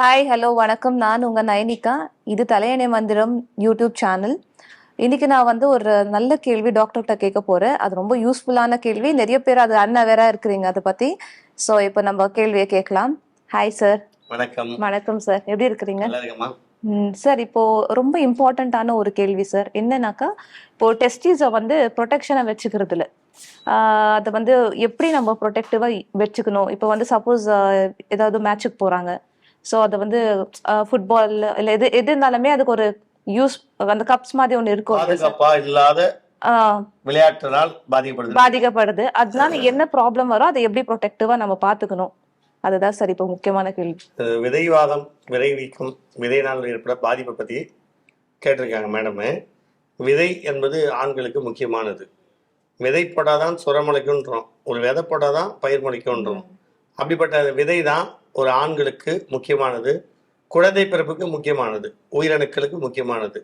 Hi hello வணக்கம். நான் உங்க நயனிகா. இது தலையணை மந்திரம் யூடியூப் சேனல். இன்னைக்கு நான் வந்து ஒரு நல்ல கேள்வி டாக்டர்கிட்ட கேட்க போறேன். அது ரொம்ப யூஸ்ஃபுல்லான கேள்வி. நிறைய பேர் அது அன்அவேரா இருக்கிறீங்க அதை பத்தி. ஸோ இப்போ நம்ம கேள்வியை கேட்கலாம். Hi sir. வணக்கம். வணக்கம் சார். எப்படி இருக்கிறீங்க? நல்லா இருக்கேம்மா. சார் இப்போ ரொம்ப இம்பார்ட்டண்ட்டான ஒரு கேள்வி சார். என்னன்னாக்கா இப்போ டெஸ்டிஸை வந்து ப்ரொடெக்ஷனை வச்சுக்கிறதுல அதை வந்து எப்படி நம்ம ப்ரொடெக்டிவா வச்சுக்கணும்? இப்போ வந்து சப்போஸ் ஏதாவது மேட்சுக்கு போறாங்க. ஸோ அதை வந்து ஃபுட்பால் இல்லை எது எது இருந்தாலுமே அதுக்கு ஒரு யூஸ் அந்த கப்ஸ் மாதிரி ஒன்று இருக்கும். பாதுகாப்பா இல்லாத விளையாட்டுனால் பாதிக்கப்படுது. அதனால என்ன ப்ராப்ளம் வரும், அதை எப்படி ப்ரொடெக்டிவா நம்ம பார்த்துக்கணும்? அதுதான் சார் இப்போ முக்கியமான கேள்வி. விதைவாதம், விதைவீக்கம், விதையினால் ஏற்பட பாதிப்பை பற்றி கேட்டிருக்காங்க மேடமு. விதை என்பது ஆண்களுக்கு முக்கியமானது. விதை போட்டாதான் சுரமுளைக்குன்றோம், ஒரு விதை போட்டாதான் பயிர் முளைக்குன்றோம். அப்படிப்பட்ட விதை தான் ஒரு ஆண்களுக்கு முக்கியமானது, குழந்தை பிறப்புக்கு முக்கியமானது, உயிரணுக்களுக்கு முக்கியமானது.